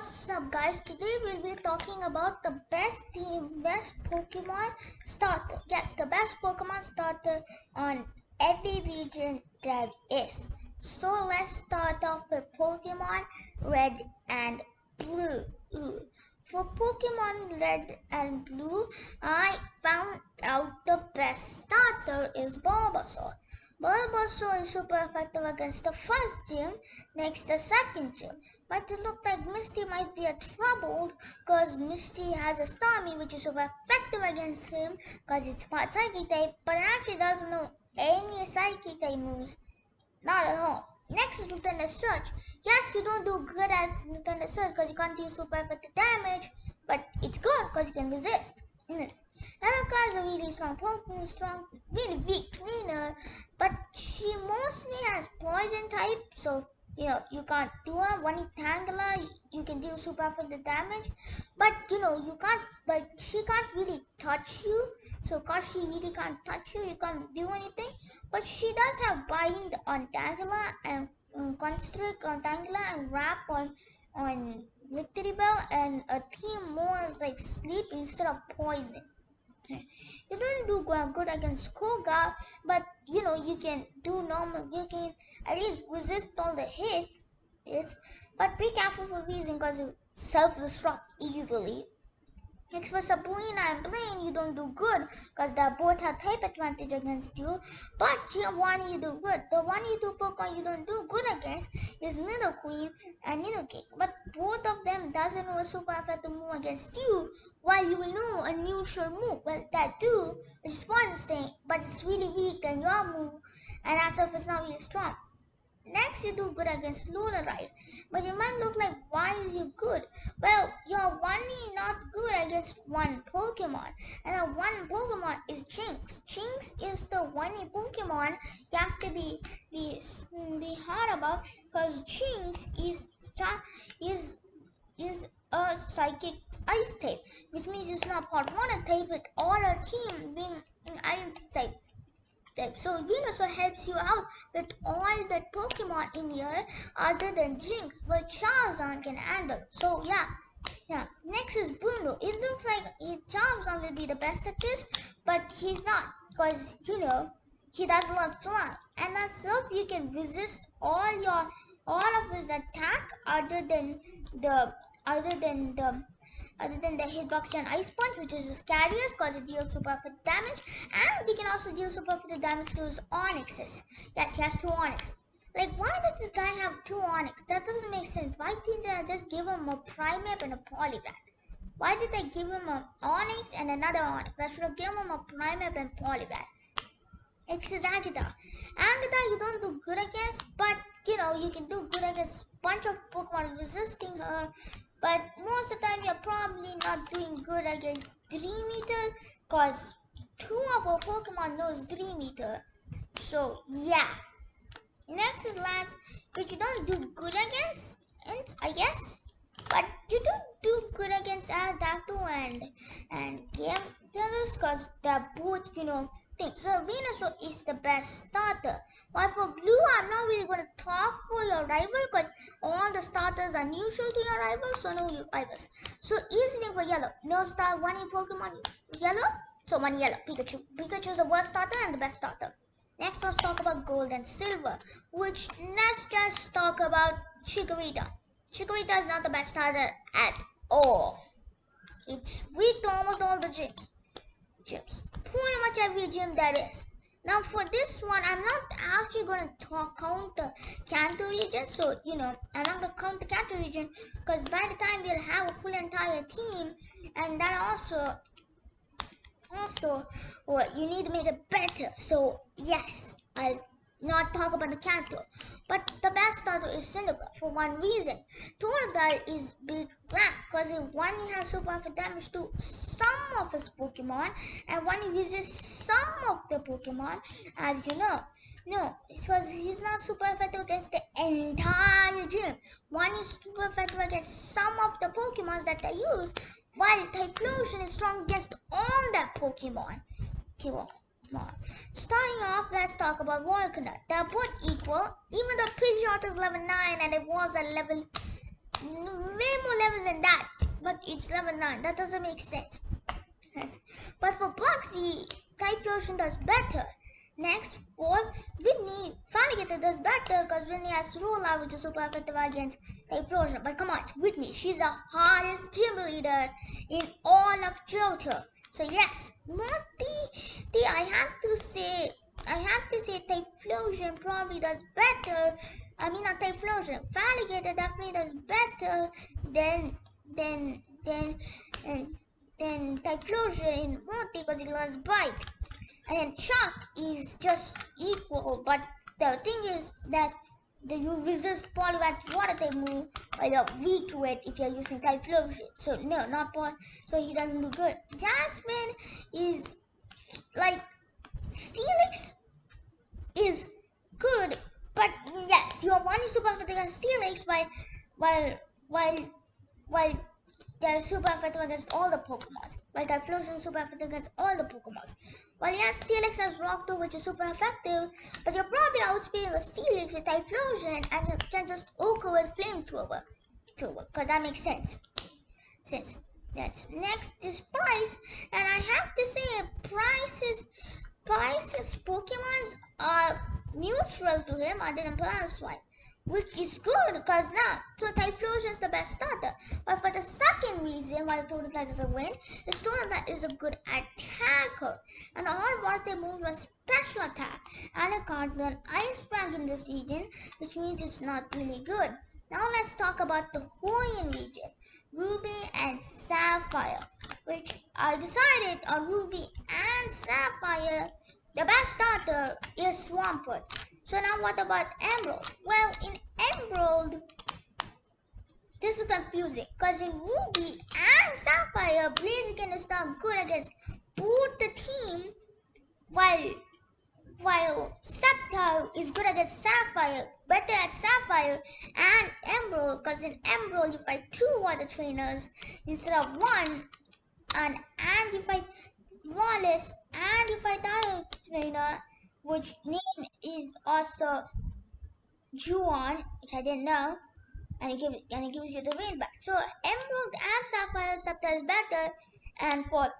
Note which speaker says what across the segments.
Speaker 1: What's up guys, today we'll be talking about the best Pokemon starter. Yes, the best Pokemon starter on every region there is. So let's start off with Pokemon Red and Blue. For Pokemon Red and Blue, I found out the best starter is Bulbasaur. Bulbasaur is super effective against the first gym, next the second gym. But it looks like Misty might be a troubled because Misty has a Starmie which is super effective against him because it's part Psychic type, but it actually doesn't know any Psychic type moves. Not at all. Next is Lieutenant Surge. Yes, you don't do good as Lieutenant Surge because you can't do super effective damage, but it's good because you can resist. Yes. Erica is a really strong Pokemon, really weak trainer, but she mostly has poison type, so you can't do her. When you tangle her, you can do super effective damage, but but she can't really touch you. So cause she really can't touch you, you can't do anything. But she does have bind on Tangela and constrict on Tangela and wrap on Victory Bell, and a team more like sleep instead of poison. You don't do good against Koga, but you can do normal. You can at least resist all the hits. But be careful for Weezing because you self-destruct easily. Next for Sabrina and Blaine, you don't do good because they both have type advantage against you. But one you do good. The one you do Pokemon you don't do good against is Nidoqueen and Nidoking. But both of them doesn't know a super effective move against you, while you will know a neutral move. Well, that too, which is Poison Sting, but it's really weak than your move, and as if it's not really strong. Next, you do good against Luna, right? But you might look like, why are you good? Well, you're only not good against one Pokemon. And that one Pokemon is Jinx. Jinx is the one Pokemon you have to be hard about, because Jinx is a psychic ice type, which means it's not part water type, with all our team being an ice type. So Venusaur helps you out with all the Pokemon in here other than Jinx, but Charizard can handle. So yeah. Next is Bruno. It looks like Charizard will be the best at this, but he's not, because he doesn't love fly, and that's so you can resist all of his attack other than the Hitbox and Ice Punch, which is his carriers, because it deals super effective damage, and he can also deal super effective damage to his Onyxes. Yes, he has two Onyx. Like, why does this guy have two Onyx? That doesn't make sense. Why didn't they just give him a Primeape and a Poliwrath? Why did they give him an Onyx and another Onyx? I should have given him a Primeape and Poliwrath. Next is Agatha. Agatha you don't do good against, but you can do good against bunch of Pokemon resisting her. But most of the time you're probably not doing good against Dream Eater, cause two of our Pokemon knows Dream Eater. So yeah. Next is Lance, which you don't do good against, I guess. But you do good against Aerodactyl and Gyarados, cause they're both things. So Venusaur is the best starter. While for Blue, I'm not really gonna talk for your rival, cause all the starters are neutral to your rivals, so no your rivals. So easy thing for Yellow. No star one in Pokemon Yellow, so one Yellow. Pikachu. Pikachu is the worst starter and the best starter. Next, let's talk about Gold and Silver, which let's just talk about Chikorita. Chikorita is not the best starter at all. It's weak to almost all the gyms. Pretty much every gym there is. Now for this one, I'm not actually going to count the Kanto region. So, I'm not going to count the Kanto region, because by the time we'll have a full entire team, and that also you need to make it better. So yes, I'll not talk about the Kanto, but the best starter is Cinderella for one reason. Totodile is big rank because one he has super effective damage to some of his Pokemon, and one he resists some of the Pokemon, as you know. No, because he's not super effective against the entire gym. One is super effective against some of the Pokemons that they use, while Typhlosion is strong against all that Pokemon. Okay, well, come on. Starting off, let's talk about Volcana. They're both equal, even though Pidgeot is level 9 and it was at level way more level than that, but it's level 9. That doesn't make sense. Yes. But for Bugsy, Typhlosion does better. Next, for Whitney, Farligator does better because Whitney has Rolla, which is super effective against Typhlosion. But come on, it's Whitney. She's the hardest gym leader in all of Johto. So yes, I have to say Typhlosion probably does better. I mean not Typhlosion. Farligator definitely does better than than than than Typhlosion in Morty because it learns Bite. And Shock is just equal, but the thing is that you resist Poliwag's water type move while you're weak to it if you're using Typhlosion. So no, not Paul. So he doesn't do good. Jasmine is like Steelix is good, but yes, your one is super effective against Steelix while while while they're super effective against all the Pokemon. While Typhlosion is super effective against all the Pokemon. While yes, Steelix has Rock 2, which is super effective, but you're probably outspeeding the Steelix with Typhlosion and you can just Oko with Flamethrower. Because that makes sense. Since that's next is Price, and I have to say Price's Pokemons are neutral to him other than Plaswine, which is good because now so Typhlosion is the best starter. But for the second reason why Totodile is a win is Totodile is a good attacker, and all water moves were special attack, and it can't learn Ice Fang in this region, which means it's not really good. Now let's talk about the Hawaiian region, Ruby and Sapphire, which I decided on Ruby and Sapphire. The best starter is Swampert. So now what about Emerald? Well, in Emerald, this is confusing because in Ruby and Sapphire, Blaziken is not good against both the team, while Sceptile is good against Sapphire, better at Sapphire and Emerald, because in Emerald you fight 2 water trainers instead of 1, and you fight Wallace and you fight the other trainer, which name is also Juon, which I didn't know, and it gives you the rain back. So Emerald and Sapphire Sceptile is better, and for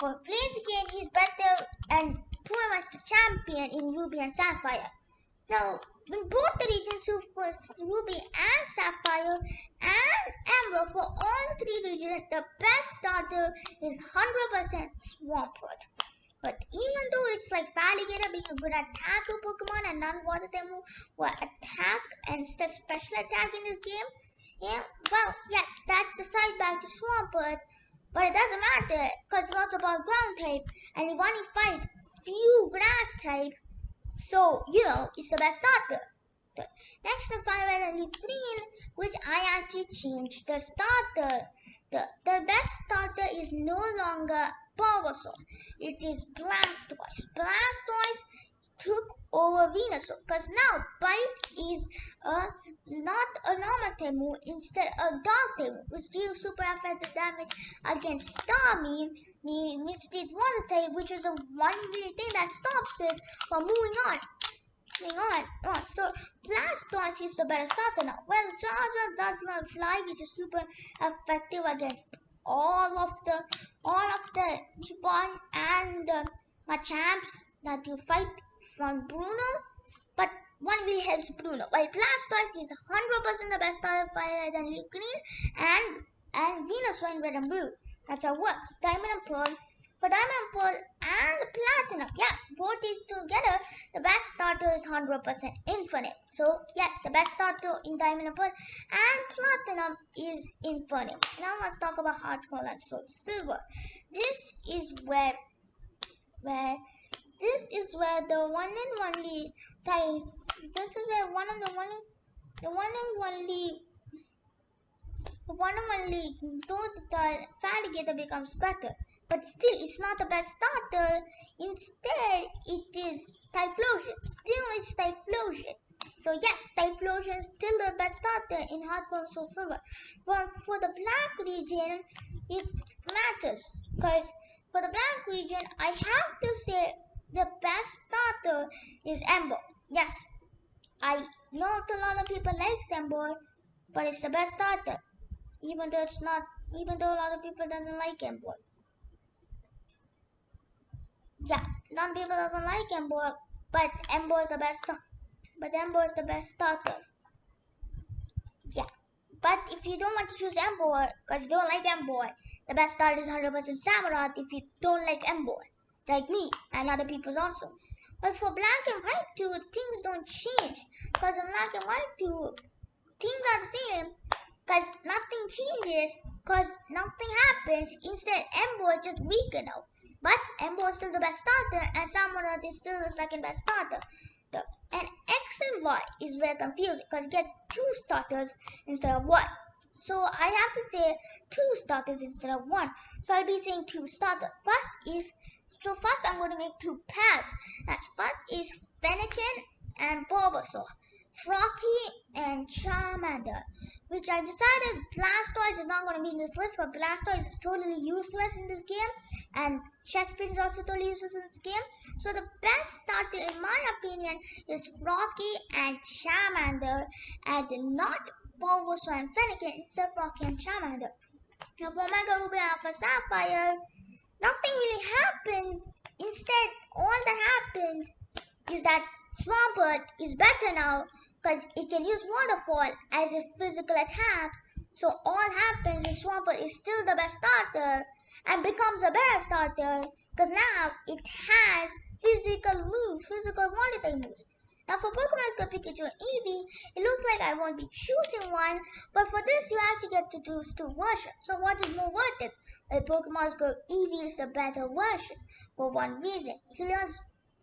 Speaker 1: Blaziken, he's better and pretty much the champion in Ruby and Sapphire. Now, in both the regions, for Ruby and Sapphire and Emerald, for all 3 regions, the best starter is 100% Swampert. But even though it's like Farligator being a good attacker Pokemon and non-water type move will attack and special attack in this game, yeah, well, yes, that's the side back to Swampert. But it doesn't matter because it's also about ground type and you want to fight few grass type, so it's the best starter. Next to Fire Red and Leaf Green, which I actually changed the starter. The best starter is no longer Bulbasaur. It is Blastoise. Blastoise took over Venusaur because now Bite is not a normal type move, instead a dog type move, which deals super effective damage against Starmie, Misty Water type, which is the one really thing that stops it from moving on. So Blastoise is the better starter now. Well, Charger does learn Fly, which is super effective against all of the Gibbon and Machamps that you fight from Bruno. But one really helps Bruno. While Blastoise is 100% the best starter Fire Red and Leaf Green, and Venusaur in Red and Blue. That's how it works. Diamond and Pearl. For Diamond, Pearl, and Platinum, yeah, both these together, the best starter is 100% Infinite. So, yes, the best starter in Diamond and Pearl and Platinum is Infinite. Now let's talk about Heart Gold and Soul Silver. This is where the one and only ties. This is where the one and only Totodile Farligator becomes better, but still it's not the best starter. Instead, it is Typhlosion. Still, it's Typhlosion. So yes, Typhlosion is still the best starter in Heart Gold and Soul Silver. But for the Black region, it matters because for the Black region, I have to say the best starter is Ember. Yes, I know a lot of people like Emboy, but it's the best starter. Even though it's not, even though a lot of people doesn't like Emboy. Yeah, a lot of people doesn't like Emboy, but Emboy is the best. But Emboy is the best starter. Yeah. But if you don't want to choose Emboy, because you don't like Emboy, the best starter is 100% Samurott if you don't like Emboy. Like me and other people also. But for black and white too, things don't change. Because in black and white too, things are the same. Because nothing changes. Because nothing happens. Instead, Emboy is just weaker now. But Emboy is still the best starter and Samurott is still the second best starter. And X and Y is very confusing because you get two starters instead of one. So I have to say two starters instead of one. So I'll be saying two starters. First I'm going to make two pairs. First is Fennekin and Bulbasaur. Froakie and Charmander, which I decided Blastoise is not going to be in this list, but Blastoise is totally useless in this game, and Chespin is also totally useless in this game. So the best starter, in my opinion, is Froakie and Charmander, and not Bulbasaur and Fennekin, except Froakie and Charmander. Now for Mega Ruby and Alpha Sapphire, nothing really happens. Instead, all that happens is that Swampert is better now because it can use Waterfall as a physical attack. So all happens is Swampert is still the best starter and becomes a better starter because now it has physical volatile moves. Now for Pokemon Go Pikachu and Eevee, it looks like I won't be choosing one, but for this you actually get to choose two versions. So what is more worth it? Pokemon Go Eevee is a better version for one reason.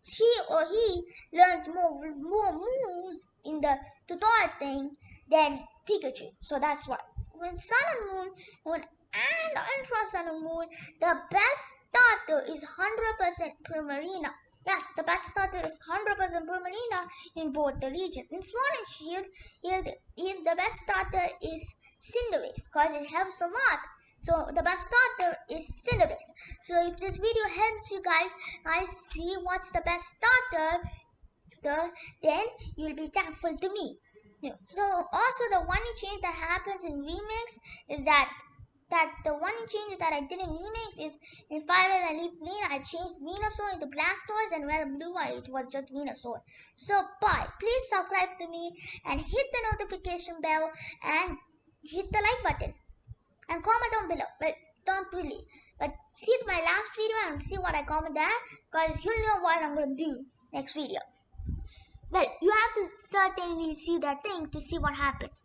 Speaker 1: She or he learns more moves in the tutorial thing than Pikachu. So that's why. When Sun and Moon, and Ultra Sun and Moon, the best starter is 100% Primarina. Yes, the best starter is 100% Primarina in both the regions. In Sword and Shield, the best starter is Cinderace because it helps a lot. So the best starter is Cinderace. So if this video helps you guys see what's the best starter, then you'll be thankful to me. So also the one change that happens in remix is that the one change that I did in remix is in Fire Red and Leaf Green I changed Venusaur into Blastoise, and Red and Blue it was just Venusaur. So bye. Please subscribe to me and hit the notification bell and hit the like button and comment down below. But don't really. But see my last video and see what I comment there, because you'll know what I'm gonna do next video. Well, you have to certainly see that thing to see what happens.